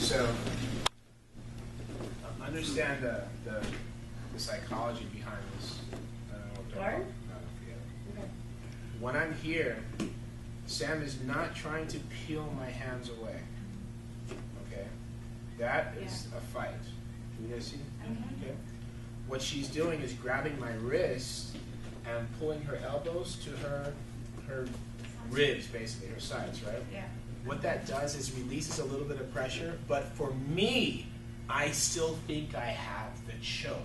So understand the psychology behind this. I don't know what they're called. No, forget it. Okay. When I'm here, Sam is not trying to peel my hands away. Okay? That is a fight. Do you guys see? Okay. What she's doing is grabbing my wrist and pulling her elbows to her ribs, basically, her sides, right? Yeah. What that does is releases a little bit of pressure, but for me, I still think I have the choke.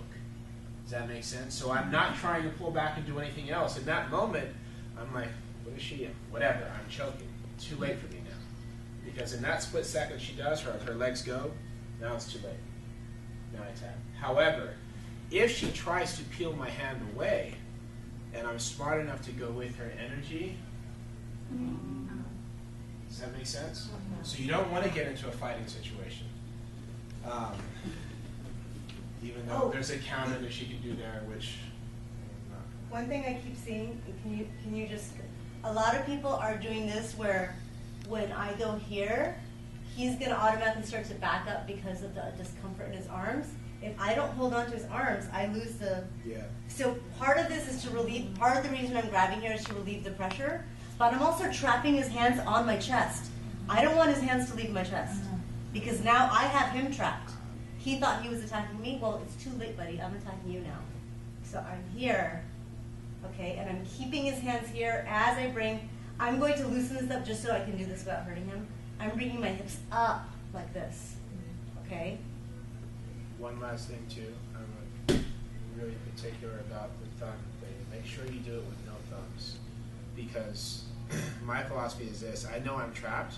Does that make sense? So I'm not trying to pull back and do anything else. In that moment, I'm like, what is she in? Whatever, I'm choking. Too late for me now. Because in that split second she does, her legs go, now it's too late. Now I tap. However, if she tries to peel my hand away, and I'm smart enough to go with her energy, does that make sense? So you don't want to get into a fighting situation. Even though there's a counter that she can do there, which... One thing I keep seeing, can you just... A lot of people are doing this where when I go here, he's going to automatically start to back up because of the discomfort in his arms. If I don't hold on to his arms, I lose the... Yeah. So part of this is to relieve, part of the reason I'm grabbing here is to relieve the pressure, but I'm also trapping his hands on my chest. I don't want his hands to leave my chest because now I have him trapped. He thought he was attacking me. Well, it's too late, buddy. I'm attacking you now. So I'm here, okay, and I'm keeping his hands here as I bring... I'm going to loosen this up just so I can do this without hurting him. I'm bringing my hips up like this, okay? One last thing, too. I'm really particular about the thumb thing. Make sure you do it with no thumbs. Because my philosophy is this. I know I'm trapped.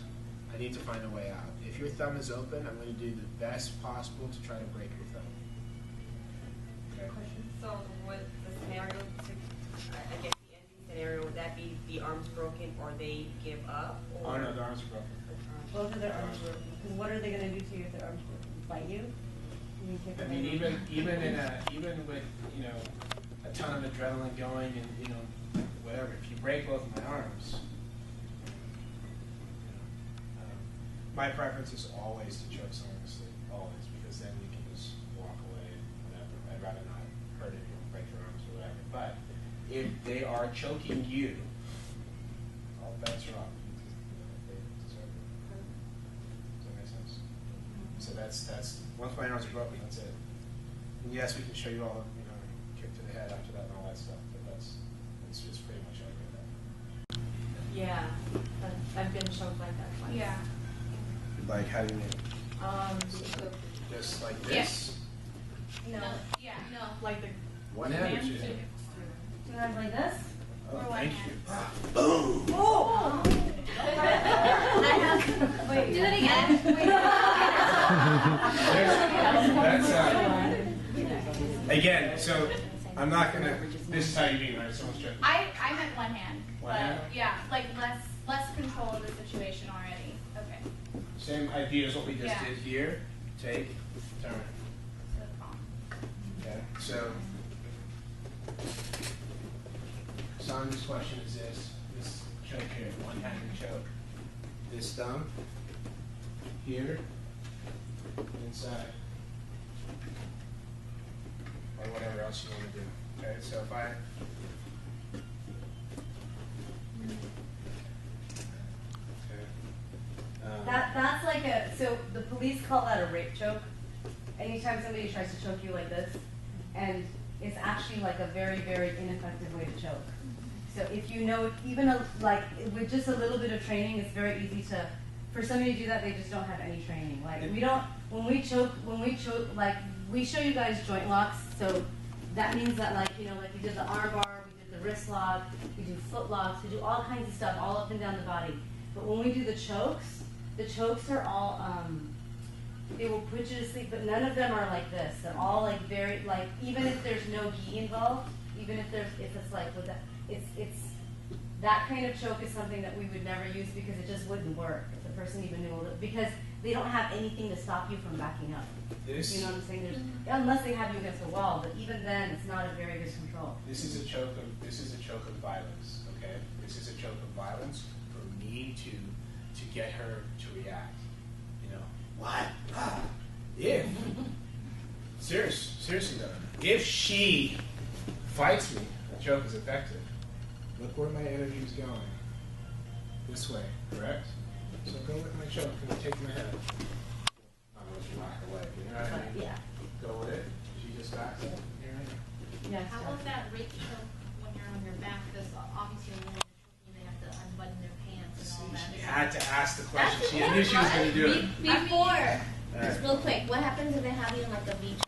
I need to find a way out. If your thumb is open, I'm going to do the best possible to try to break your thumb. Okay? So with the scenario, I guess the ending scenario, would that be the arms broken or they give up? Or? Oh no, the arms are broken. Both of their arms broken. Because what are they going to do to you if their arms broken? Bite you? I mean, even with a ton of adrenaline going and whatever, if you break both of my arms, my preference is always to choke someone to sleep, always, because then we can just walk away and whatever. I'd rather not hurt anyone, break your arms or whatever. But if they are choking you, all bets are off. They deserve it. Does that make sense? So that's once my arms are broken, that's it. And yes, we can show you all kick to the head after that and all that stuff, but that's just pretty much all I get that. Yeah, I've been choked like that twice. Yeah. Like, how do you mean? Just like this? No. Yeah, no. Like the One hand or two hands? Two hands like this? Oh, Or one thank hand. you. Boom! Oh! Wait, do it again. That's, again, so I'm not going to, this is how you mean, right? Someone's joking. I meant one hand. One but hand? yeah, like less control of the situation already. Okay. Same idea as what we just Yeah. did here. Take, turn. So calm. Okay, so Sandra's question is this choke here, one-handed choke. This thumb here, inside, or whatever else you want to do. Okay, so if I That's like so the police call that a rape choke. Anytime somebody tries to choke you like this, and it's actually like a very, very ineffective way to choke. So if you know, even with just a little bit of training, it's very easy to, for somebody to do that, they just don't have any training. Like when we choke, like we show you guys joint locks, so that means that like we did the arm bar, we did the wrist lock, we do foot locks, we do all kinds of stuff all up and down the body. But when we do the chokes are all, they will put you to sleep, but none of them are like this. They're all like very, like, even if there's no gi involved, even if it's like with that, it's that kind of choke is something that we would never use because it just wouldn't work if the person even knew it, because they don't have anything to stop you from backing up. You know what I'm saying? Unless they have you against a wall, but even then, it's not a very good control. This is a choke of violence. Okay, this is a choke of violence for me to get her to react. What? seriously though, if she fights me, the choke is effective. Look where my energy is going. This way, correct? So go with my choke and take my head. I'm going to knock away. You know what I mean? Yeah. Go with it. She just backs up. Here I am. Yeah. How about that rape choke when you're on your back? Because obviously when you're choking, they have to unbutton their pants and all that. She had to ask the question. That's She knew she was going to do it. Before, Alright. just real quick, what happens if they have you in like a V choke?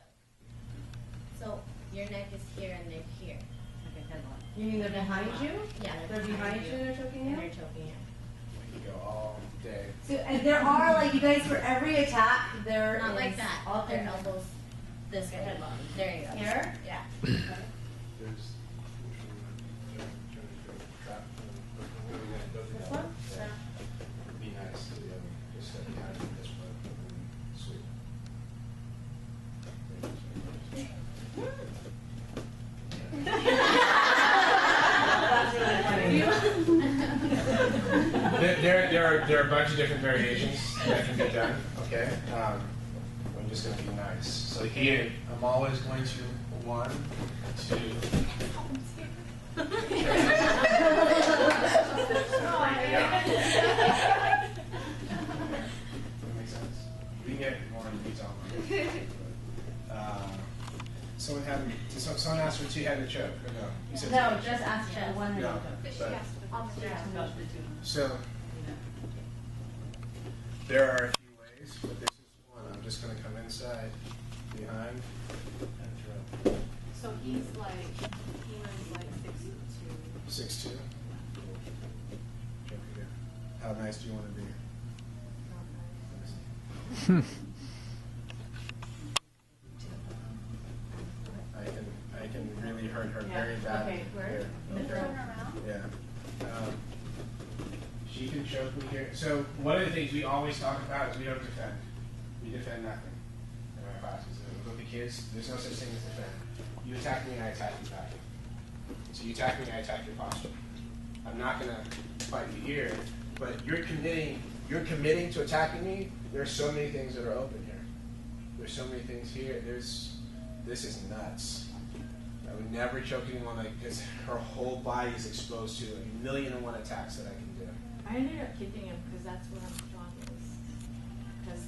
So your neck is here and they're here. Like a headlock. You mean they're behind you? Yeah, They're behind you and they're choking and you? they're choking you. We could go all day. So, and there are, like, you guys, for every attack, there Not is like that. all Their kinds of- elbows this way. There you go. Here? Yeah. There's This one? Yeah. Be nice to the other. Just step behind this one. Sweet. That's really funny. There are a bunch of different variations that can be done. Okay. I'm just going to be nice. So here, I'm always going to 1, 2. That makes sense. We can get more into detail on someone asked for 2-handed choke. Or no? You said No, 2-handed just ask for one hand No. choke. But- On the So, there are a few ways, but this is one. I'm just going to come inside, behind, and throw. So he's like, he was like 6'2". 6'2". Choke again. How nice do you want to be? I can really hurt her very badly. Okay, where? Here. In the Turn throat. around. Yeah. She can choke me here. So one of the things we always talk about is we don't defend. We defend nothing in our classes. With the kids, there's no such thing as defend. You attack me, I attack you back. So you attack me, I attack your posture. I'm not going to fight you here, but you're committing to attacking me. There are so many things that are open here. There's so many things here. This is nuts. I would never choke anyone like because her whole body is exposed to 1,000,001 attacks that I can do. I ended up kicking him because that's what I'm strong is. Because,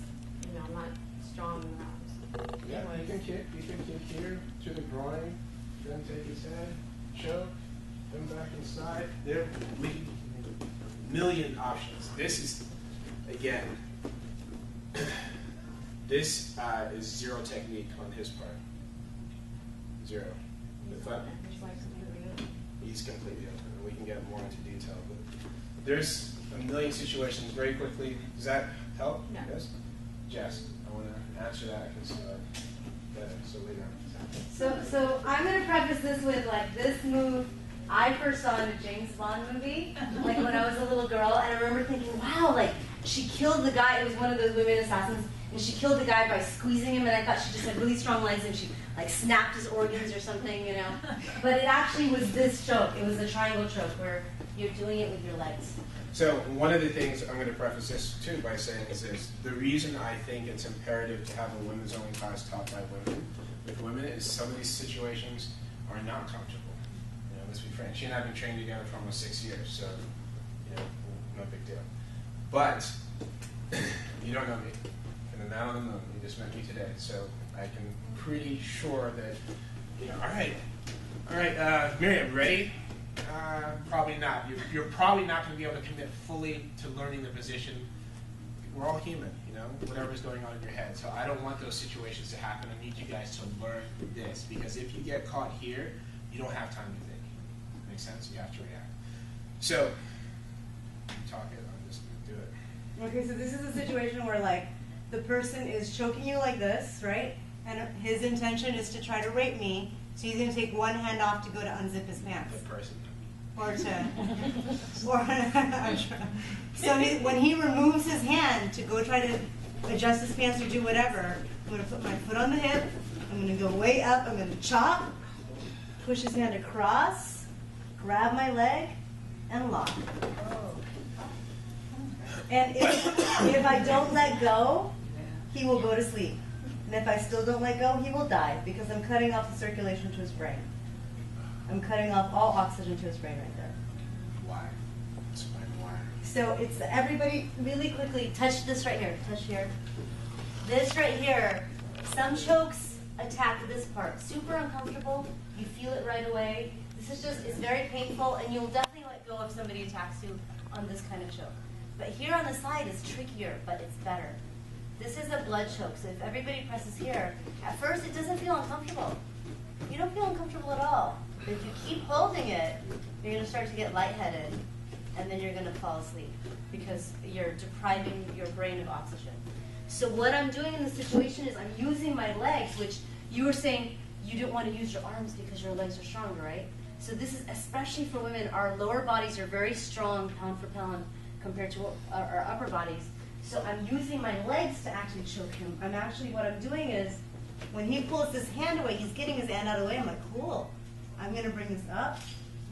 I'm not strong in the arms. Yeah, you can kick here to the groin, then take his head, choke, then back inside. There are a million options. This is, again, this is zero technique on his part. Zero. It's like completely open. He's completely open, and we can get more into detail. But there's a million situations very quickly. Does that help? Yeah. Yes? Jess, I want to answer that because better, so we know. So I'm going to preface this with, like, this move I first saw in a James Bond movie, like when I was a little girl, and I remember thinking, wow, like, she killed the guy. It was one of those women assassins, and she killed the guy by squeezing him, and I thought she just had really strong legs, and she, like, snapped his organs or something, But it actually was this choke. It was the triangle choke, where you're doing it with your legs. So one of the things I'm going to preface this too by saying is this: the reason I think it's imperative to have a women's only class taught by women with women is some of these situations are not comfortable. Let's be frank. She and I have been trained together for almost 6 years, so no big deal. But you don't know me, and I'm not on the moon. You just met me today, so I can pretty sure that all right, Miriam, ready? Probably not. You're probably not going to be able to commit fully to learning the position. We're all human, whatever's going on in your head. So I don't want those situations to happen. I need you guys to learn this, because if you get caught here, you don't have time to think. Makes sense? You have to react. So, talk it. I'm just going to do it. Okay, so this is a situation where, like, the person is choking you like this, right? And his intention is to try to rape me, so he's going to take one hand off to go to unzip his pants. The person. When he removes his hand to go try to adjust his pants or do whatever, I'm going to put my foot on the hip, I'm going to go way up, I'm going to chop, push his hand across, grab my leg, and lock. And if I don't let go, he will go to sleep. And if I still don't let go, he will die because I'm cutting off the circulation to his brain. I'm cutting off all oxygen to his brain right there. Why? Explain why. So it's everybody really quickly touch this right here. Touch here. This right here. Some chokes attack this part. Super uncomfortable. You feel it right away. This is just, it's very painful, and you'll definitely let go if somebody attacks you on this kind of choke. But here on the side is trickier, but it's better. This is a blood choke, so if everybody presses here, at first it doesn't feel uncomfortable. You don't feel uncomfortable at all. But if you keep holding it, you're going to start to get lightheaded, and then you're going to fall asleep because you're depriving your brain of oxygen. So what I'm doing in this situation is I'm using my legs, which you were saying you don't want to use your arms because your legs are stronger, right? So this is especially for women. Our lower bodies are very strong pound for pound compared to our upper bodies. So I'm using my legs to actually choke him. What I'm doing is, when he pulls this hand away, he's getting his hand out of the way. I'm like, cool. I'm going to bring this up.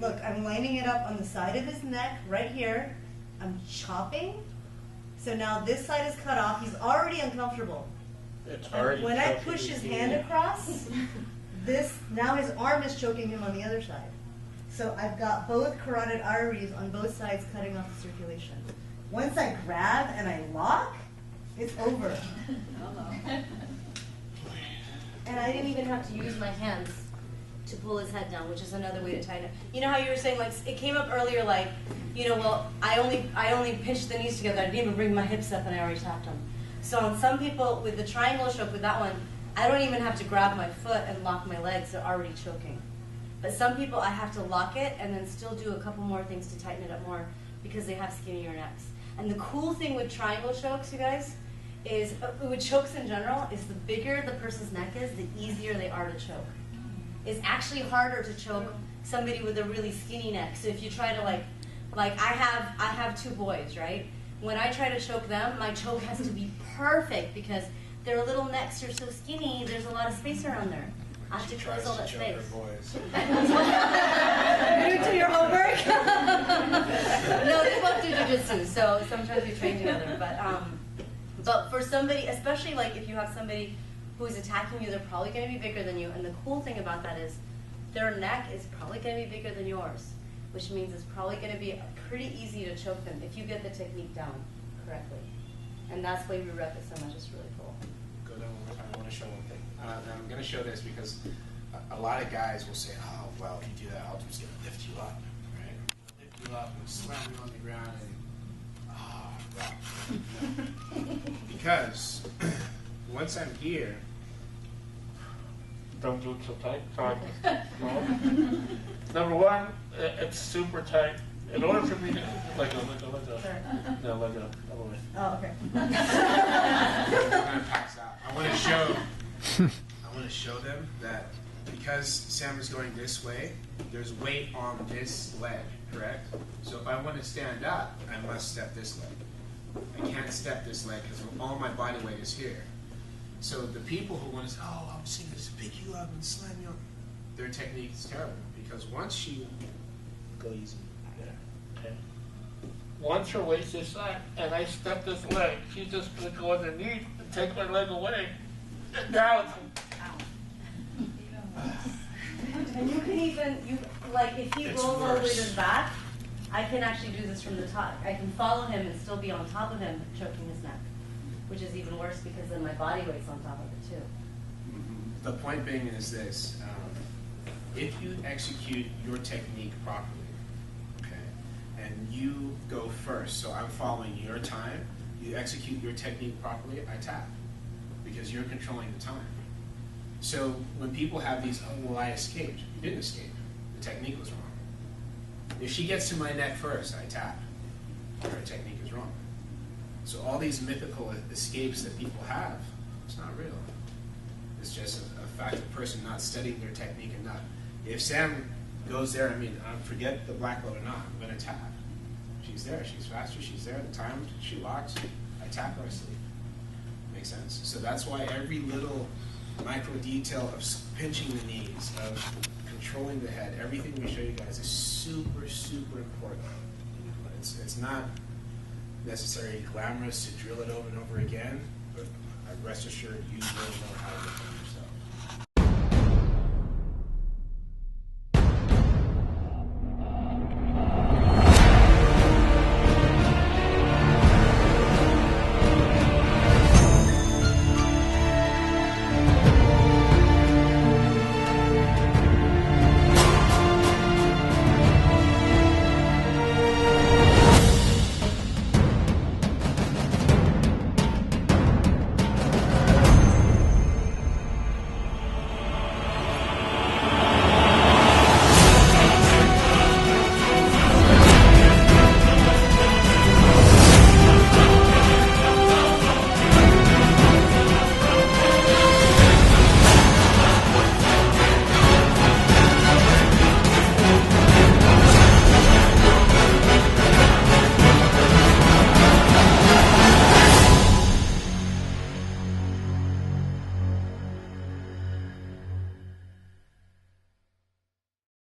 Look, I'm lining it up on the side of his neck, right here. I'm chopping. So now this side is cut off. He's already uncomfortable. It's already When I choking push his you. hand across, now his arm is choking him on the other side. So I've got both carotid arteries on both sides cutting off the circulation. Once I grab and I lock, it's over. And I didn't even have to use my hands to pull his head down, which is another way to tighten it. You know how you were saying, like, it came up earlier, like, well, I only pinched the knees together. I didn't even bring my hips up, and I already tapped them. So on some people, with the triangle choke, with that one, I don't even have to grab my foot and lock my legs. They're already choking. But some people, I have to lock it and then still do a couple more things to tighten it up more because they have skinnier necks. And the cool thing with triangle chokes, you guys, is, with chokes in general, is the bigger the person's neck is, the easier they are to choke. It's actually harder to choke somebody with a really skinny neck. So if you try to like I have two boys, right? When I try to choke them, my choke has to be perfect because their little necks are so skinny, there's a lot of space around there. I have to close all that space. You do your homework? No, they both do jiu-jitsu, so sometimes we train together. But for somebody, especially like if you have somebody who's attacking you, they're probably going to be bigger than you. And the cool thing about that is their neck is probably going to be bigger than yours, which means it's probably going to be pretty easy to choke them if you get the technique down correctly. And that's why we rep it so much. It's really cool. Go down one more time. I want to show one thing. I'm going to show this because a lot of guys will say, oh, well, if you do that, I'll just going to lift you up, right? Lift you up and slam you on the ground and, well. Because once I'm here, Don't do it so tight. Sorry. No. Number one, it's super tight. In order for me to let go. No, let go. Other way. Oh, okay. I'm going to pass out. I want to show them that because Sam is going this way, there's weight on this leg, correct? So if I want to stand up, I must step this leg. I can't step this leg because all my body weight is here. So the people who want to say, oh, I'm just going to pick you up and slam you up, their technique is terrible because once you go easy. Okay. Once her waist is slack and I step this leg, she's just going to go underneath and take my leg away. And now it's... And you can even, if he It's rolls all the way to worse. the back, I can actually do this from the top. I can follow him and still be on top of him, choking his neck, which is even worse because then my body weight's on top of it too. The point being is this, if you execute your technique properly, okay, and you go first, so I'm following your time, you execute your technique properly, I tap, because you're controlling the time. So when people have these, oh, well, I escaped. You didn't escape. The technique was wrong. If she gets to my neck first, I tap. Her technique is wrong. So all these mythical escapes that people have, it's not real. It's just a fact of a person not studying their technique enough. If Sam goes there, forget the black belt or not, I'm going to tap. She's there. She's faster. She's there. The time she locks, I tap her, I sleep. Makes sense? So that's why every little micro detail of pinching the knees, of controlling the head, everything we show you guys is super, super important. It's not necessarily glamorous to drill it over and over again, but I rest rest assured, you will know how to get them